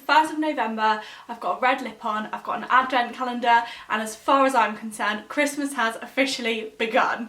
1st of November, I've got a red lip on, I've got an advent calendar, and as far as I'm concerned, Christmas has officially begun.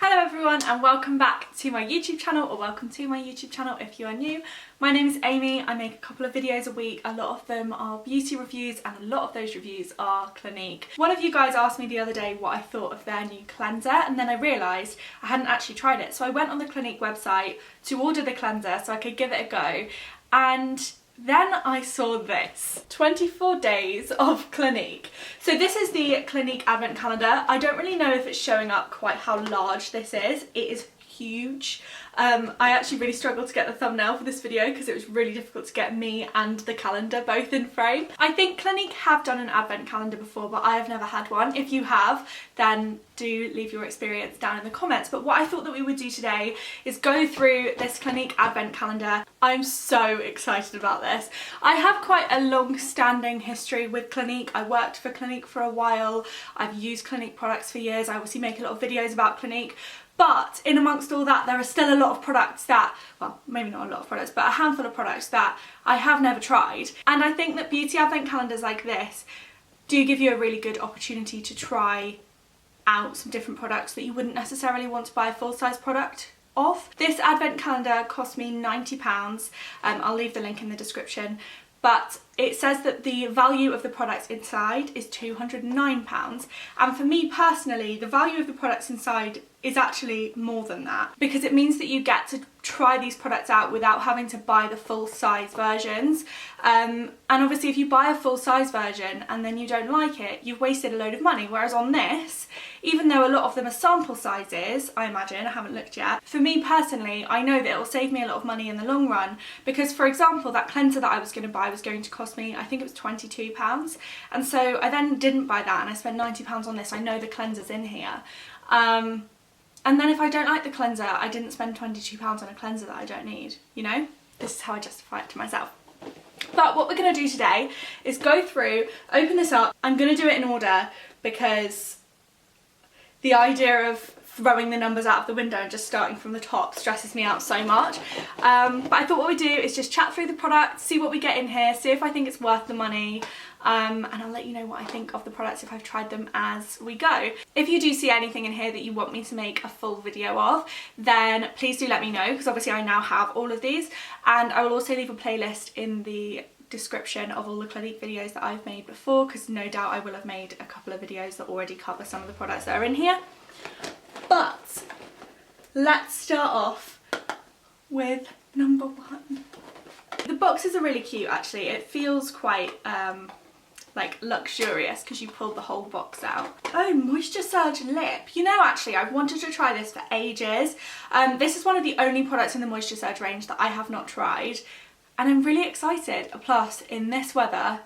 Hello everyone and welcome back to my YouTube channel, or welcome to my YouTube channel if you are new. My name is Amy. I make a couple of videos a week. A lot of them are beauty reviews and a lot of those reviews are Clinique. One of you guys asked me the other day what I thought of their new cleanser, and then I realised I hadn't actually tried it. So I went on the Clinique website to order the cleanser so I could give it a go, and then I saw this, 24 Days of Clinique. So this is the Clinique Advent Calendar. I don't really know if it's showing up quite how large this is. It is huge. I actually really struggled to get the thumbnail for this video because it was really difficult to get me and the calendar both in frame. I think Clinique have done an advent calendar before, but I have never had one. If you have, then do leave your experience down in the comments. But what I thought that we would do today is go through this Clinique advent calendar. I'm so excited about this. I have quite a long-standing history with Clinique. I worked for Clinique for a while. I've used Clinique products for years. I obviously make a lot of videos about Clinique. But in amongst all that, there are still a lot of products that, well, maybe not a lot of products, but a handful of products that I have never tried. And I think that beauty advent calendars like this do give you a really good opportunity to try out some different products that you wouldn't necessarily want to buy a full-size product of. This advent calendar cost me £90. I'll leave the link in the description. But it says that the value of the products inside is £209. And for me personally, the value of the products inside is actually more than that, because it means that you get to try these products out without having to buy the full size versions. And obviously if you buy a full size version and then you don't like it, you've wasted a load of money. Whereas on this, even though a lot of them are sample sizes, I imagine, I haven't looked yet, for me personally, I know that it will save me a lot of money in the long run, because for example, that cleanser that I was going to buy was going to cost me, I think it was £22. And so I then didn't buy that and I spent £90 on this. I know the cleanser's in here. And then if I don't like the cleanser, I didn't spend £22 on a cleanser that I don't need, you know? This is how I justify it to myself. But what we're going to do today is go through, open this up. I'm going to do it in order because the idea of throwing the numbers out of the window and just starting from the top stresses me out so much. But I thought what we'd do is just chat through the product, see what we get in here, see if I think it's worth the money. And I'll let you know what I think of the products if I've tried them as we go. If you do see anything in here that you want me to make a full video of, then please do let me know, because obviously I now have all of these, and I will also leave a playlist in the description of all the Clinique videos that I've made before, because no doubt I will have made a couple of videos that already cover some of the products that are in here. But let's start off with number one. The boxes are really cute actually. It feels quite like luxurious because you pulled the whole box out. Oh, Moisture Surge lip. You know, actually I've wanted to try this for ages. This is one of the only products in the Moisture Surge range that I have not tried, and I'm really excited. Plus, in this weather,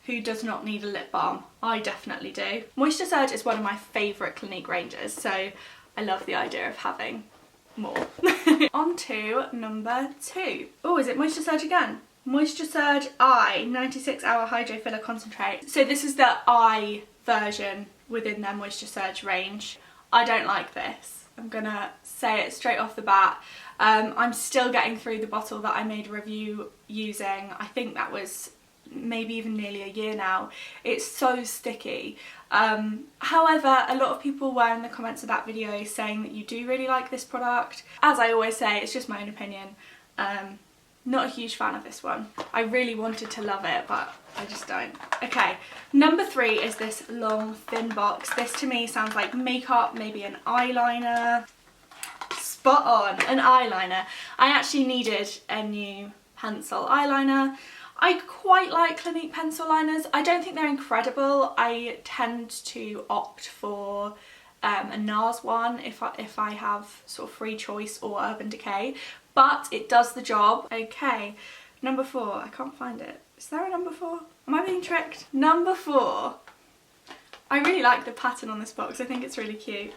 who does not need a lip balm? I definitely do. Moisture Surge is one of my favourite Clinique ranges, so I love the idea of having more. On to number two. Oh, is it Moisture Surge again? Moisture Surge Eye 96 Hour Hydro Filler Concentrate. So this is the eye version within their Moisture Surge range. I don't like this. I'm gonna say it straight off the bat. I'm still getting through the bottle that I made a review using. I think that was maybe even nearly a year now. It's so sticky. However, a lot of people were in the comments of that video saying that you do really like this product. As I always say, it's just my own opinion. Not a huge fan of this one. I really wanted to love it, but I just don't. Okay, number three is this long, thin box. This to me sounds like makeup, maybe an eyeliner. Spot on, an eyeliner. I actually needed a new pencil eyeliner. I quite like Clinique pencil liners. I don't think they're incredible. I tend to opt for a NARS one if I have sort of free choice or Urban Decay, but it does the job. Okay, number four. I can't find it. Is there a number four? Am I being tricked? Number four. I really like the pattern on this box. I think it's really cute.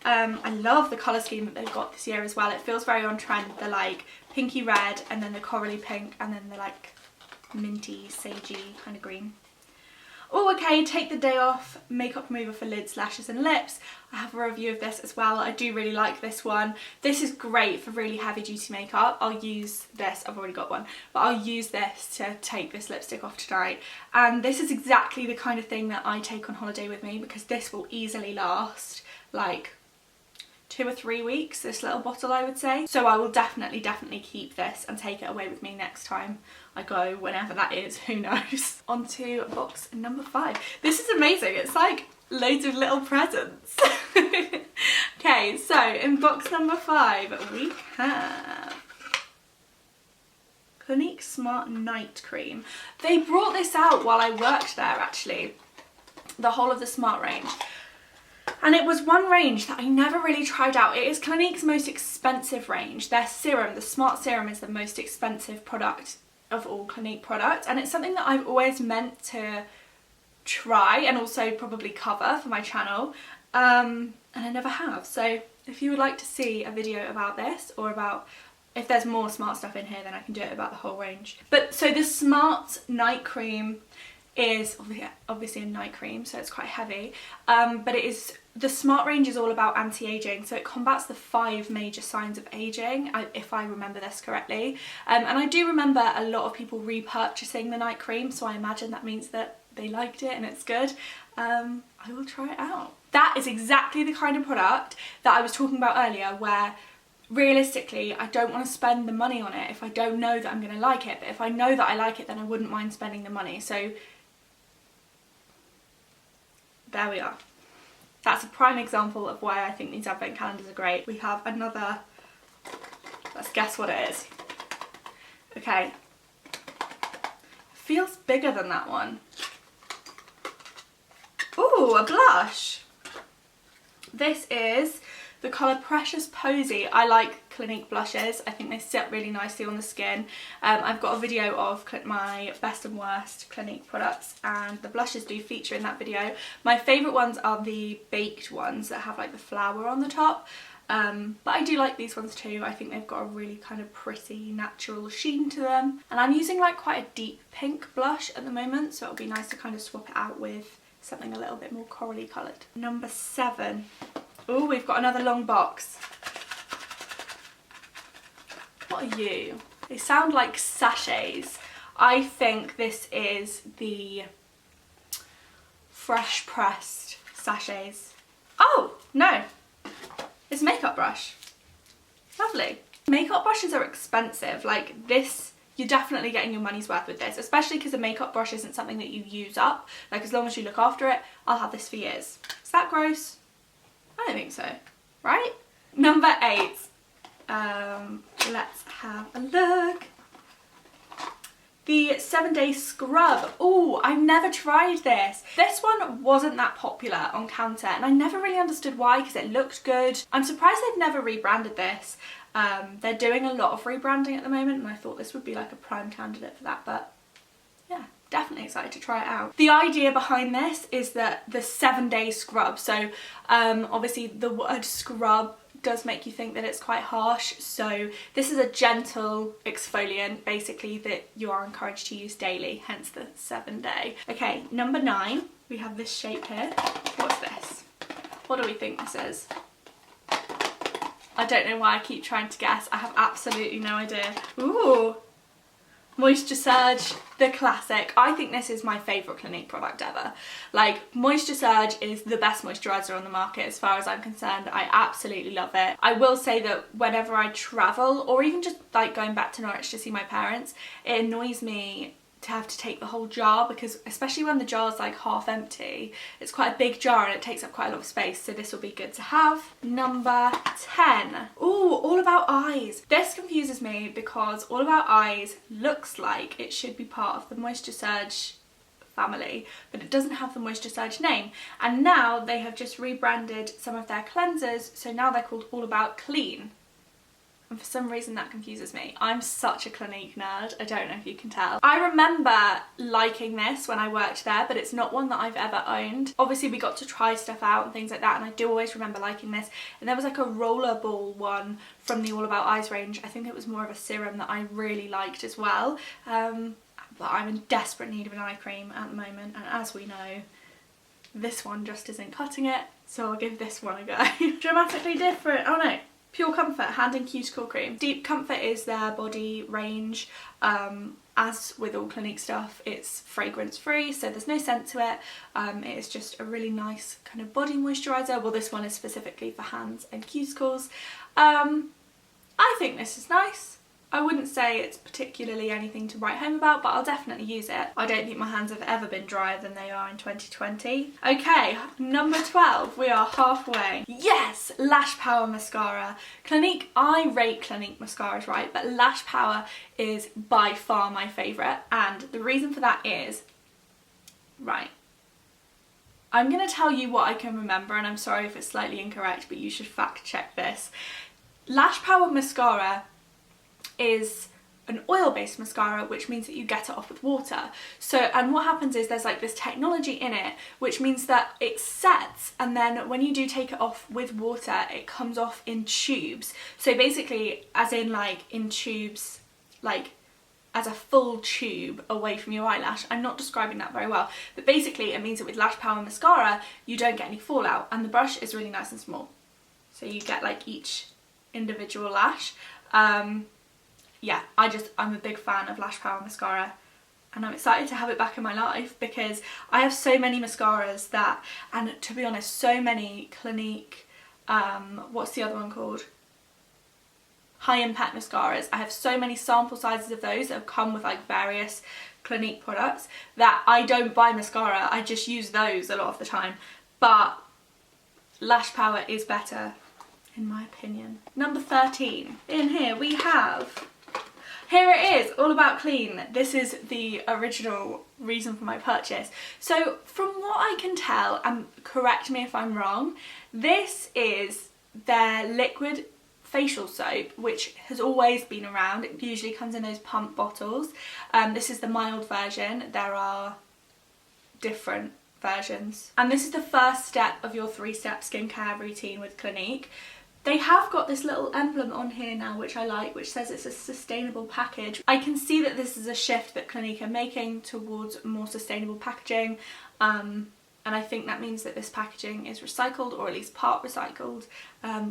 I love the colour scheme that they've got this year as well. It feels very on trend. The like pinky red and then the corally pink and then the like minty, sagey kind of green. Oh, okay, take the day off makeup remover for lids, lashes and lips. I have a review of this as well. I do really like this one. This is great for really heavy duty makeup. I'll use this, I've already got one, but I'll use this to take this lipstick off tonight. And this is exactly the kind of thing that I take on holiday with me, because this will easily last like 2 or 3 weeks, this little bottle, I would say. So I will definitely keep this and take it away with me next time I go, whenever that is, who knows. On to box number 5. This is amazing, it's like loads of little presents. Okay, so in box number 5 we have Clinique Smart Night Cream. They brought this out while I worked there actually, the whole of the Smart range. And it was one range that I never really tried out. It is Clinique's most expensive range. Their serum, the Smart Serum, is the most expensive product of all Clinique products, and it's something that I've always meant to try and also probably cover for my channel, and I never have. So if you would like to see a video about this, or about if there's more Smart stuff in here, then I can do it about the whole range. But so the Smart Night Cream is obviously a night cream, so it's quite heavy, but it is, the Smart range is all about anti-aging, so it combats the 5 major signs of aging, if I remember this correctly. And I do remember a lot of people repurchasing the night cream, so I imagine that means that they liked it and it's good. I will try it out. That is exactly the kind of product that I was talking about earlier, where realistically I don't want to spend the money on it if I don't know that I'm going to like it, but if I know that I like it, then I wouldn't mind spending the money. So there we are. That's a prime example of why I think these advent calendars are great. We have another, let's guess what it is. Okay, feels bigger than that one. Ooh, a blush. This is the colour Precious Posy. I like Clinique blushes. I think they sit really nicely on the skin. I've got a video of my best and worst Clinique products, and the blushes do feature in that video. My favourite ones are the baked ones that have like the flower on the top. But I do like these ones too. I think they've got a really kind of pretty natural sheen to them. And I'm using like quite a deep pink blush at the moment, so it'll be nice to kind of swap it out with something a little bit more corally coloured. Number 7. Oh, we've got another long box. What are you? They sound like sachets. I think this is the fresh pressed sachets. Oh, no. It's a makeup brush. Lovely. Makeup brushes are expensive. Like this, you're definitely getting your money's worth with this, especially because a makeup brush isn't something that you use up. Like as long as you look after it, I'll have this for years. Is that gross? I don't think so, right? Number 8. Let's have a look. The 7-Day Scrub. Oh, I've never tried this. This one wasn't that popular on counter, and I never really understood why, because it looked good. I'm surprised they've never rebranded this. They're doing a lot of rebranding at the moment, and I thought this would be like a prime candidate for that, but yeah, definitely excited to try it out. The idea behind this is that the 7-day scrub, so obviously the word scrub does make you think that it's quite harsh, so this is a gentle exfoliant basically that you are encouraged to use daily, hence the 7-day. Okay, number 9, we have this shape here. What's this? What do we think this is? I don't know why I keep trying to guess. I have absolutely no idea. Ooh, Moisture Surge, the classic. I think this is my favourite Clinique product ever. Like, Moisture Surge is the best moisturiser on the market as far as I'm concerned. I absolutely love it. I will say that whenever I travel, or even just like going back to Norwich to see my parents, it annoys me to have to take the whole jar, because especially when the jar's like half empty, it's quite a big jar and it takes up quite a lot of space, so this will be good to have. Number 10. Ooh, All About Eyes. This confuses me because All About Eyes looks like it should be part of the Moisture Surge family, but it doesn't have the Moisture Surge name, and now they have just rebranded some of their cleansers, so now they're called All About Clean. And for some reason that confuses me. I'm such a Clinique nerd, I don't know if you can tell. I remember liking this when I worked there, but it's not one that I've ever owned. Obviously we got to try stuff out and things like that, and I do always remember liking this. And there was like a rollerball one from the All About Eyes range. I think it was more of a serum that I really liked as well. but I'm in desperate need of an eye cream at the moment, and as we know, this one just isn't cutting it, so I'll give this one a go. Dramatically Different, oh no, Pure Comfort Hand and Cuticle Cream. Deep Comfort is their body range. As with all Clinique stuff, it's fragrance free, so there's no scent to it. It is just a really nice kind of body moisturiser. Well, this one is specifically for hands and cuticles. I think this is nice. I wouldn't say it's particularly anything to write home about, but I'll definitely use it. I don't think my hands have ever been drier than they are in 2020. Okay, number 12, we are halfway. Yes, Lash Power Mascara. Clinique, I rate Clinique mascaras, right, but Lash Power is by far my favourite, and the reason for that is, right, I'm going to tell you what I can remember, and I'm sorry if it's slightly incorrect, but you should fact check this. Lash Power Mascara is an oil-based mascara, which means that you get it off with water. So, and what happens is there's like this technology in it, which means that it sets, and then when you do take it off with water, it comes off in tubes. So basically, as in like in tubes, like as a full tube away from your eyelash. I'm not describing that very well, but basically it means that with Lash Power Mascara, you don't get any fallout, and the brush is really nice and small. So you get like each individual lash. Yeah, I'm a big fan of Lash Power Mascara, and I'm excited to have it back in my life because I have so many mascaras that, and to be honest, so many Clinique, what's the other one called? High Impact mascaras. I have so many sample sizes of those that have come with like various Clinique products that I don't buy mascara, I just use those a lot of the time. But Lash Power is better, in my opinion. Number 13. In here we have, here it is, All About Clean. This is the original reason for my purchase. So from what I can tell, and correct me if I'm wrong, this is their liquid facial soap, which has always been around. It usually comes in those pump bottles. This is the mild version. There are different versions. And this is the first step of your 3-step skincare routine with Clinique. They have got this little emblem on here now, which I like, which says it's a sustainable package. I can see that this is a shift that Clinique are making towards more sustainable packaging, and I think that means that this packaging is recycled, or at least part recycled,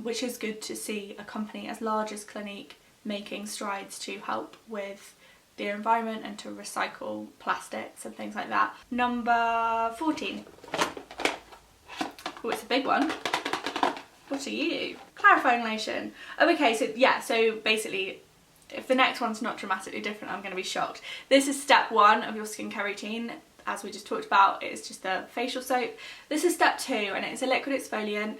which is good to see a company as large as Clinique making strides to help with the environment and to recycle plastics and things like that. Number 14. Oh, it's a big one. What are you? Clarifying lotion. Oh, okay, so yeah, so basically, if the next one's not dramatically different, I'm going to be shocked. This is step 1 of your skincare routine. As we just talked about, it's just a facial soap. This is step 2, and it's a liquid exfoliant.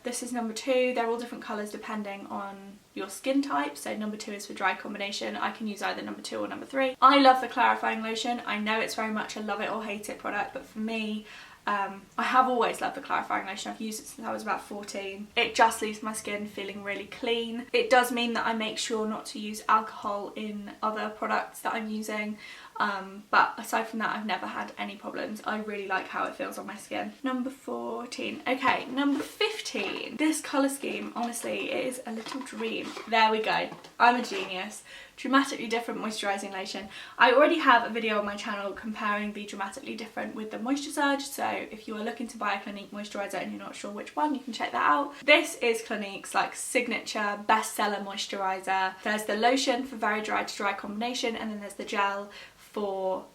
This is number 2. They're all different colours depending on your skin type. So number 2 is for dry combination. I can use either number 2 or number 3. I love the clarifying lotion. I know it's very much a love it or hate it product, but for me, I have always loved the clarifying lotion. I've used it since I was about 14. It just leaves my skin feeling really clean. It does mean that I make sure not to use alcohol in other products that I'm using, but aside from that, I've never had any problems. I really like how it feels on my skin. Number 14. Okay, number 15. This colour scheme, honestly, it is a little dream. There we go. I'm a genius. Dramatically Different Moisturizing Lotion. I already have a video on my channel comparing the Dramatically Different with the Moisture-Surge, so if you are looking to buy a Clinique moisturiser and you're not sure which one, you can check that out. This is Clinique's like signature bestseller moisturiser. There's the lotion for very dry to dry combination, and then there's the gel for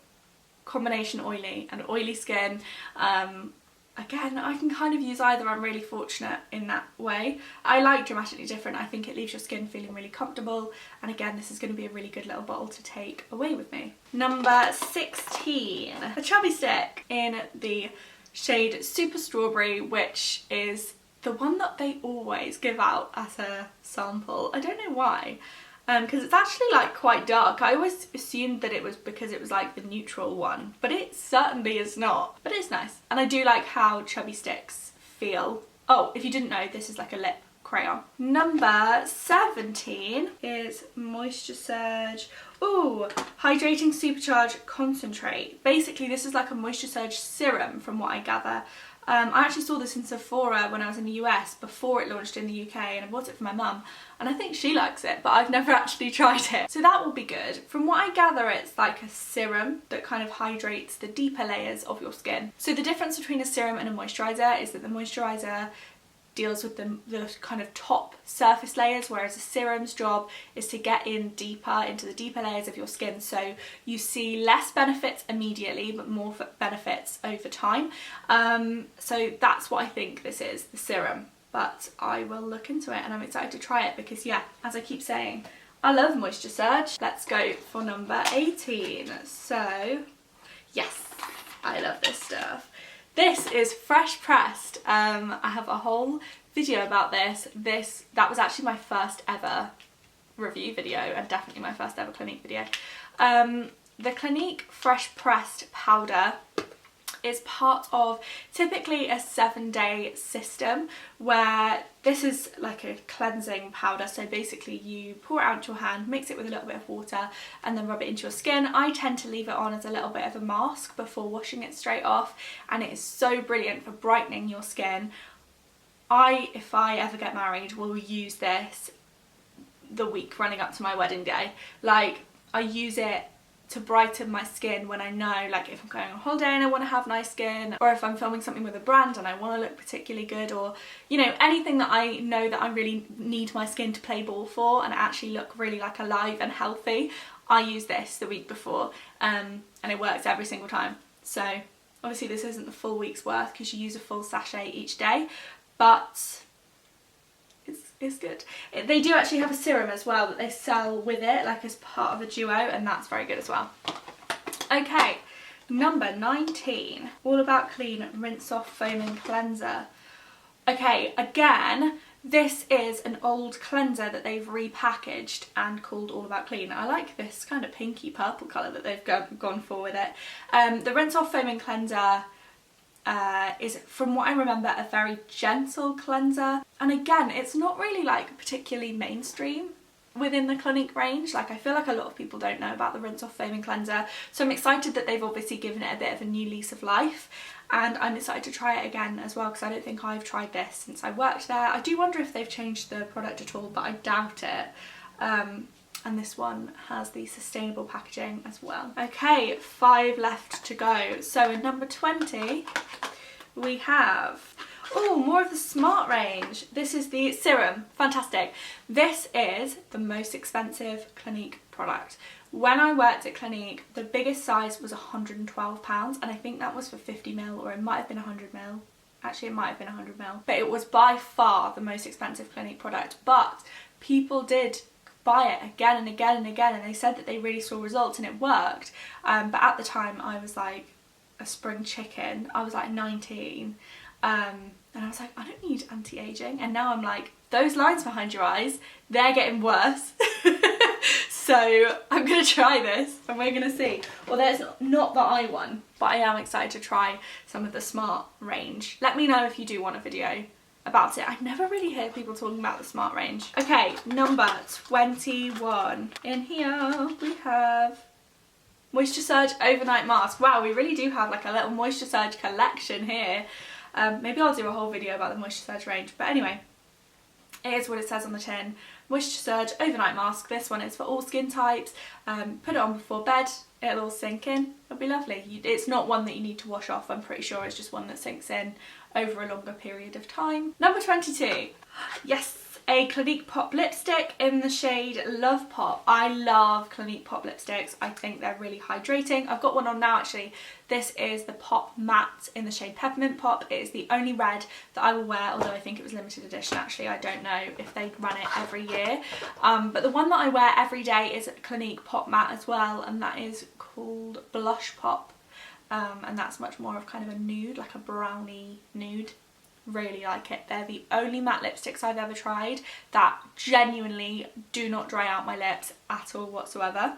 combination oily and oily skin. Again, I can kind of use either. I'm really fortunate in that way. I like Dramatically Different. I think it leaves your skin feeling really comfortable, and again, this is going to be a really good little bottle to take away with me. Number 16, a Chubby Stick in the shade Super Strawberry, which is the one that they always give out as a sample. I don't know why. Because it's actually like quite dark. I always assumed that it was because it was like the neutral one, but it certainly is not. But it's nice, and I do like how Chubby Sticks feel. Oh, if you didn't know, this is like a lip crayon. Number 17 is Moisture-Surge. Ooh, Hydrating Supercharged Concentrate. Basically, this is like a Moisture-Surge serum from what I gather. I actually saw this in Sephora when I was in the US before it launched in the UK, and I bought it for my mum, and I think she likes it, but I've never actually tried it. So that will be good. From what I gather, it's like a serum that kind of hydrates the deeper layers of your skin. So the difference between a serum and a moisturiser is that the moisturiser deals with the kind of top surface layers, whereas a serum's job is to get in deeper into the deeper layers of your skin, so you see less benefits immediately but more benefits over time. So that's what I think this is, the serum, but I will look into it and I'm excited to try it because, yeah, as I keep saying, I love Moisture Surge. Let's go for number 18. So yes, I love this stuff. This is fresh pressed. I have a whole video about this. That was actually my first ever review video, and definitely my first ever Clinique video. The Clinique fresh pressed powder is part of typically a 7-day system, where this is like a cleansing powder. So basically you pour it out into your hand, mix it with a little bit of water, and then rub it into your skin. I tend to leave it on as a little bit of a mask before washing it straight off, and it is so brilliant for brightening your skin. If I ever get married, will use this the week running up to my wedding day. Like, I use it to brighten my skin when I know, like, if I'm going on holiday and I want to have nice skin, or if I'm filming something with a brand and I want to look particularly good, or, you know, anything that I know that I really need my skin to play ball for and actually look really like alive and healthy, I use this the week before, and it works every single time. So obviously this isn't the full week's worth because you use a full sachet each day, but it's good. They do actually have a serum as well that they sell with it, like as part of a duo, and that's very good as well. Okay, number 19, All About Clean Rinse Off Foaming Cleanser. Okay, again, this is an old cleanser that they've repackaged and called All About Clean. I like this kind of pinky purple colour that they've gone for with it. The Rinse Off Foaming Cleanser is, from what I remember, a very gentle cleanser, and again, it's not really like particularly mainstream within the Clinique range. Like, I feel like a lot of people don't know about the Rinse Off Foaming Cleanser, so I'm excited that they've obviously given it a bit of a new lease of life, and I'm excited to try it again as well because I don't think I've tried this since I worked there. I do wonder if they've changed the product at all, but I doubt it. And this one has the sustainable packaging as well. Okay, 5 left to go. So in number 20 we have, oh, more of the Smart range. This is the Serum. Fantastic. This is the most expensive Clinique product. When I worked at Clinique, the biggest size was £112, and I think that was for 50ml, or it might have been 100ml. Actually, it might have been 100ml. But it was by far the most expensive Clinique product. But people did buy it again and again and again, and they said that they really saw results and it worked. But at the time I was like a spring chicken. I was like 19, and I was like, I don't need anti-aging, and now I'm like, those lines behind your eyes, they're getting worse. So I'm gonna try this and we're gonna see. Well, there's not the eye one, but I am excited to try some of the Smart range. Let me know if you do want a video about it. I never really hear people talking about the Smart range. Okay, number 21. In here we have Moisture Surge Overnight Mask. Wow, we really do have like a little Moisture Surge collection here. Maybe I'll do a whole video about the Moisture Surge range, but anyway, it is what it says on the tin. Moisture Surge Overnight Mask. This one is for all skin types. Put it on before bed, it'll all sink in. It'll be lovely. It's not one that you need to wash off, I'm pretty sure. It's just one that sinks in over a longer period of time. Number 22. Yes, a Clinique Pop lipstick in the shade Love Pop. I love Clinique Pop lipsticks. I think they're really hydrating. I've got one on now actually. This is the Pop Matte in the shade Peppermint Pop. It is the only red that I will wear, although I think it was limited edition actually. I don't know if they run it every year. But the one that I wear every day is Clinique Pop Matte as well, and that is called Blush Pop. And that's much more of kind of a nude, like a brownie nude. Really like it. They're the only matte lipsticks I've ever tried that genuinely do not dry out my lips at all whatsoever.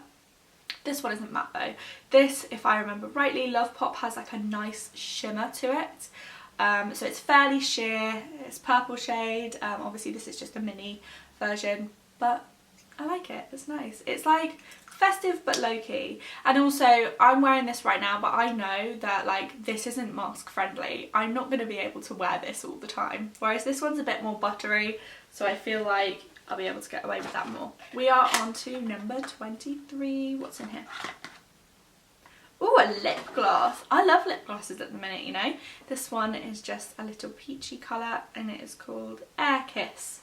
This one isn't matte though. This, if I remember rightly, Love Pop has like a nice shimmer to it. So it's fairly sheer, it's purple shade. Obviously this is just a mini version, but I like it, it's nice. It's like festive but low-key. And also, I'm wearing this right now, but I know that like this isn't mask friendly. I'm not going to be able to wear this all the time. Whereas this one's a bit more buttery, so I feel like I'll be able to get away with that more. We are on to number 23. What's in here? Oh, a lip gloss. I love lip glosses at the minute, you know. This one is just a little peachy colour and it is called Air Kiss.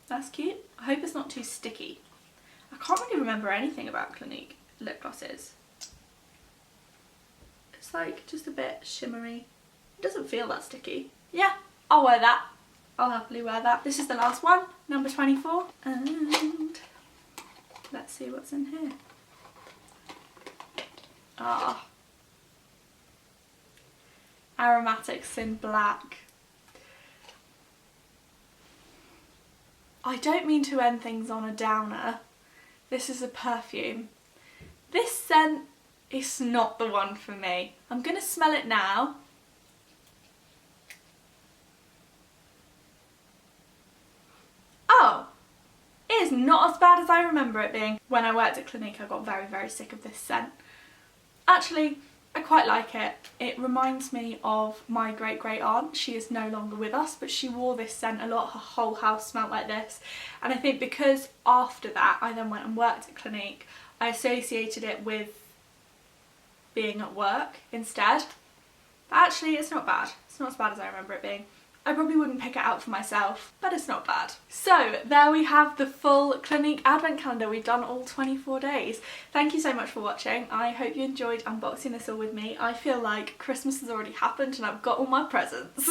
That's cute. I hope it's not too sticky. I can't really remember anything about Clinique lip glosses. It's like just a bit shimmery. It doesn't feel that sticky. Yeah, I'll wear that. I'll happily wear that. This is the last one, number 24. And let's see what's in here. Ah, Aromatics in black. I don't mean to end things on a downer. This is a perfume. This scent is not the one for me. I'm gonna smell it now. Oh, it is not as bad as I remember it being. When I worked at Clinique, I got very, very sick of this scent. Actually, I quite like it. It reminds me of my great aunt. She is no longer with us, but she wore this scent a lot. Her whole house smelled like this. And I think because after that I then went and worked at Clinique, I associated it with being at work instead. But actually it's not bad. It's not as bad as I remember it being. I probably wouldn't pick it out for myself, but it's not bad. So there we have the full Clinique advent calendar. We've done all 24 days. Thank you so much for watching. I hope you enjoyed unboxing this all with me. I feel like Christmas has already happened and I've got all my presents.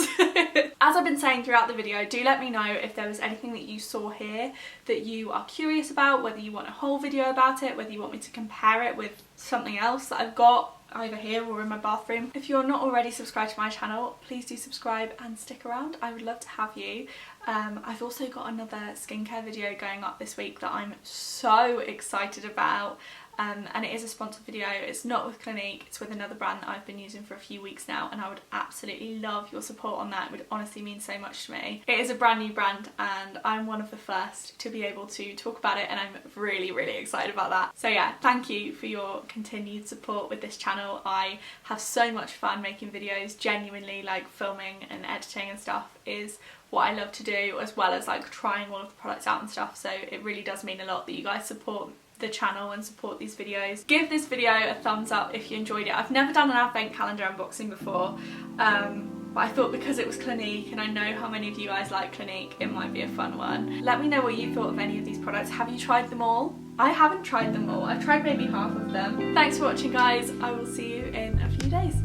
As I've been saying throughout the video, do let me know if there was anything that you saw here that you are curious about, whether you want a whole video about it, whether you want me to compare it with something else that I've got either here or in my bathroom. If you're not already subscribed to my channel, please do subscribe and stick around. I would love to have you. I've also got another skincare video going up this week that I'm so excited about. And it is a sponsored video. It's not with Clinique, it's with another brand that I've been using for a few weeks now, and I would absolutely love your support on that. It would honestly mean so much to me. It is a brand new brand and I'm one of the first to be able to talk about it, and I'm really, really excited about that. So yeah, thank you for your continued support with this channel. I have so much fun making videos. Genuinely, like, filming and editing and stuff is what I love to do, as well as like trying all of the products out and stuff. So it really does mean a lot that you guys support the channel and support these videos. Give this video a thumbs up if you enjoyed it. I've never done an advent calendar unboxing before, but I thought because it was Clinique and I know how many of you guys like Clinique, it might be a fun one. Let me know what you thought of any of these products. Have you tried them all? I haven't tried them all. I've tried maybe half of them. Thanks for watching, guys. I will see you in a few days.